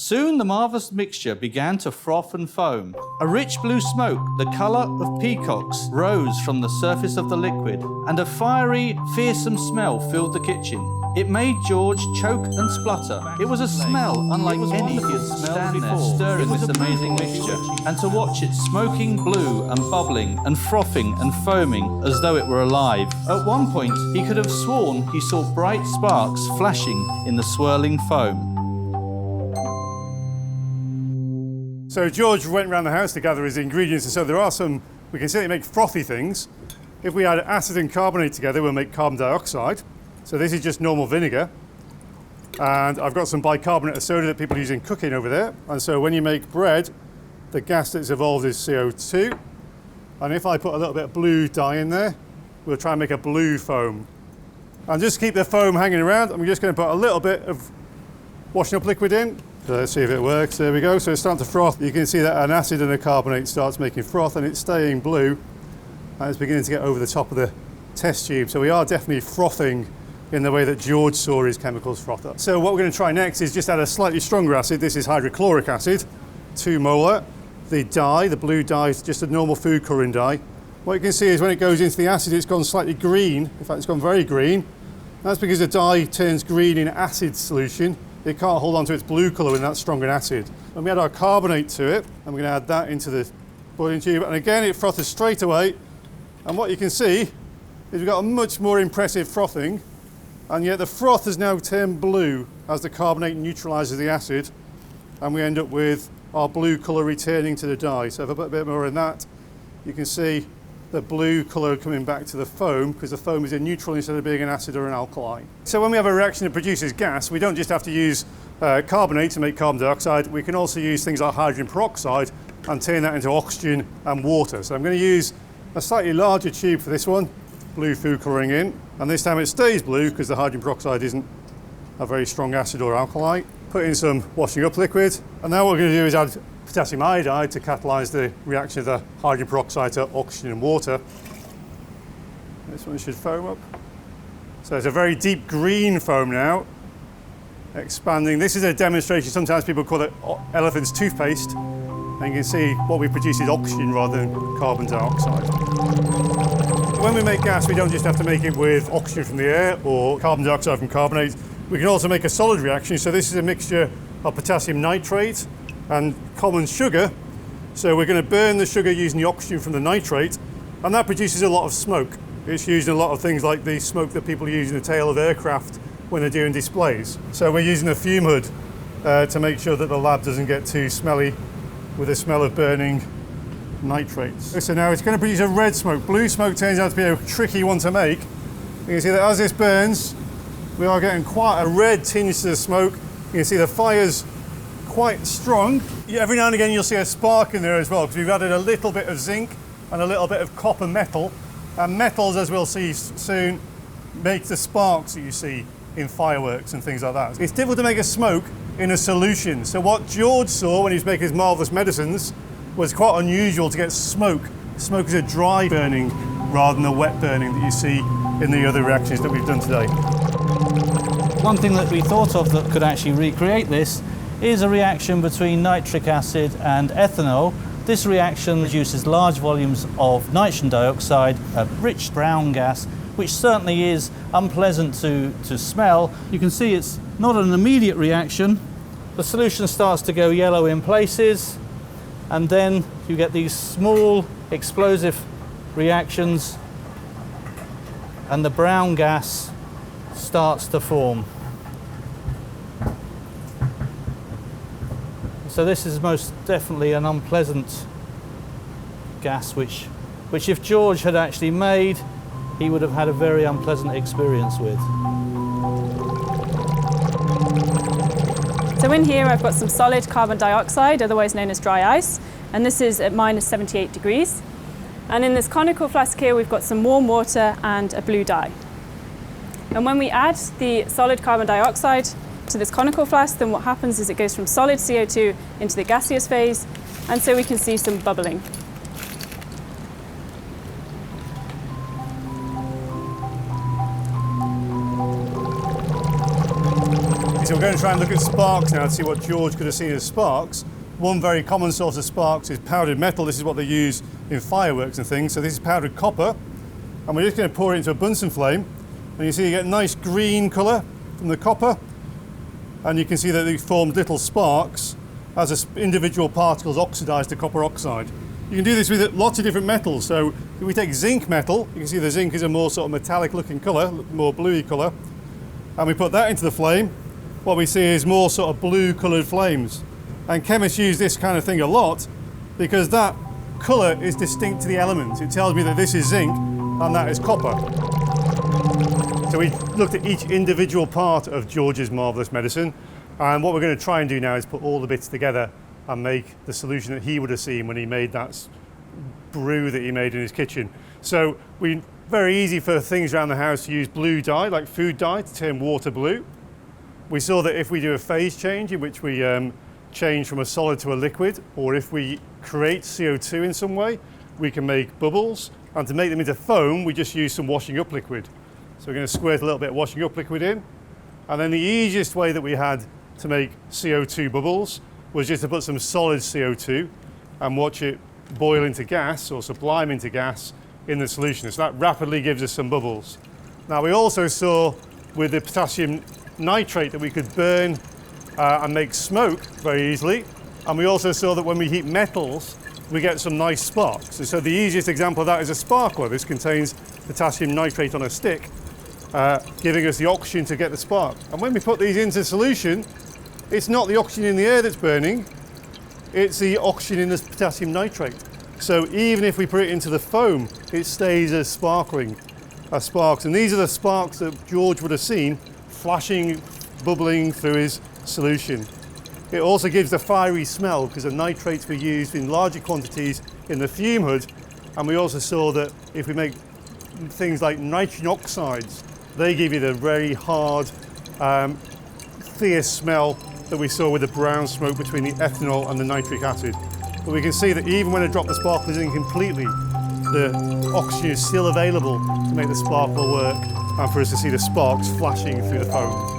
Soon the marvellous mixture began to froth and foam. A rich blue smoke, the colour of peacocks, rose from the surface of the liquid, and a fiery, fearsome smell filled the kitchen. It made George choke and splutter. It was a smell unlike any he had smelled before, stirring this amazing mixture, and to watch it smoking blue and bubbling and frothing and foaming as though it were alive. At one point, he could have sworn he saw bright sparks flashing in the swirling foam. So George went around the house to gather his ingredients, and so there are some, we can certainly make frothy things. If we add acid and carbonate together, we'll make carbon dioxide. So this is just normal vinegar. And I've got some bicarbonate of soda that people use in cooking over there. And so when you make bread, the gas that's evolved is CO2. And if I put a little bit of blue dye in there, we'll try and make a blue foam. And just to keep the foam hanging around, I'm just going to put a little bit of washing up liquid in. So let's see if it works. There we go. So it's starting to froth. You can see that an acid and a carbonate starts making froth, and it's staying blue. And it's beginning to get over the top of the test tube. So we are definitely frothing in the way that George saw his chemicals froth up. So what we're going to try next is just add a slightly stronger acid. This is hydrochloric acid, 2 molar. The dye, the blue dye, is just a normal food colouring dye. What you can see is when it goes into the acid, it's gone slightly green. In fact, it's gone very green. That's because the dye turns green in acid solution. It can't hold on to its blue colour when that's strong in acid. When we add our carbonate to it, and we're going to add that into the boiling tube, and again it froths straight away. And what you can see is we've got a much more impressive frothing, and yet the froth has now turned blue as the carbonate neutralises the acid, and we end up with our blue colour returning to the dye. So if I put a bit more in that, you can see the blue colour coming back to the foam, because the foam is a neutral instead of being an acid or an alkali. So when we have a reaction that produces gas, we don't just have to use carbonate to make carbon dioxide, we can also use things like hydrogen peroxide and turn that into oxygen and water. So I'm going to use a slightly larger tube for this one, blue food colouring in, and this time it stays blue because the hydrogen peroxide isn't a very strong acid or alkali. Put in some washing up liquid, and now what we're going to do is add potassium iodide to catalyse the reaction of the hydrogen peroxide to oxygen and water. This one should foam up. So it's a very deep green foam now, expanding. This is a demonstration, sometimes people call it elephant's toothpaste, and you can see what we produce is oxygen rather than carbon dioxide. When we make gas, we don't just have to make it with oxygen from the air or carbon dioxide from carbonate. We can also make a solid reaction. So this is a mixture of potassium nitrate and common sugar. So we're going to burn the sugar using the oxygen from the nitrate, and that produces a lot of smoke. It's used in a lot of things like the smoke that people use in the tail of aircraft when they're doing displays. So we're using a fume hood to make sure that the lab doesn't get too smelly with the smell of burning nitrates. So now it's going to produce a red smoke. Blue smoke turns out to be a tricky one to make. You can see that as this burns, we are getting quite a red tinge to the smoke. You can see the fire's quite strong. Every now and again you'll see a spark in there as well, because we've added a little bit of zinc and a little bit of copper metal. And metals, as we'll see soon, make the sparks that you see in fireworks and things like that. It's difficult to make a smoke in a solution. So what George saw when he was making his marvellous medicines was quite unusual to get smoke. Smoke is a dry burning rather than a wet burning that you see in the other reactions that we've done today. One thing that we thought of that could actually recreate this is a reaction between nitric acid and ethanol. This reaction produces large volumes of nitrogen dioxide, a rich brown gas, which certainly is unpleasant to smell. You can see it's not an immediate reaction. The solution starts to go yellow in places, and then you get these small explosive reactions, and the brown gas starts to form. So this is most definitely an unpleasant gas, which if George had actually made, he would have had a very unpleasant experience with. So in here I've got some solid carbon dioxide, otherwise known as dry ice, and this is at minus 78 degrees. And in this conical flask here we've got some warm water and a blue dye. And when we add the solid carbon dioxide to this conical flask, then what happens is it goes from solid CO2 into the gaseous phase, and so we can see some bubbling. so we're going to try and look at sparks now to see what George could have seen as sparks. One very common source of sparks is powdered metal. This is what they use in fireworks and things. So this is powdered copper, and we're just going to pour it into a Bunsen flame. And you see you get a nice green colour from the copper, and you can see that they formed little sparks as individual particles oxidise to copper oxide. You can do this with lots of different metals. So if we take zinc metal, you can see the zinc is a more sort of metallic looking colour, more bluey colour, and we put that into the flame. What we see is more sort of blue coloured flames. And chemists use this kind of thing a lot because that colour is distinct to the element. It tells me that this is zinc and that is copper. So we looked at each individual part of George's marvellous medicine, and what we're going to try and do now is put all the bits together and make the solution that he would have seen when he made that brew that he made in his kitchen. So very easy for things around the house to use blue dye, like food dye, to turn water blue. We saw that if we do a phase change in which we change from a solid to a liquid, or if we create CO2 in some way, we can make bubbles, and to make them into foam we just use some washing up liquid. So we're going to squirt a little bit of washing up liquid in, and then the easiest way that we had to make CO2 bubbles was just to put some solid CO2 and watch it boil into gas or sublime into gas in the solution. So that rapidly gives us some bubbles. Now we also saw with the potassium nitrate that we could burn and make smoke very easily, and we also saw that when we heat metals we get some nice sparks. And so the easiest example of that is a sparkler. This contains potassium nitrate on a stick, giving us the oxygen to get the spark. And when we put these into solution, it's not the oxygen in the air that's burning, it's the oxygen in the potassium nitrate. So even if we put it into the foam, it stays as sparkling, as sparks. And these are the sparks that George would have seen flashing, bubbling through his solution. It also gives the fiery smell because the nitrates were used in larger quantities in the fume hood, and we also saw that if we make things like nitrogen oxides, they give you the very hard, fierce smell that we saw with the brown smoke between the ethanol and the nitric acid. But we can see that even when I drop the sparklers in completely, the oxygen is still available to make the sparkle work and for us to see the sparks flashing through the foam.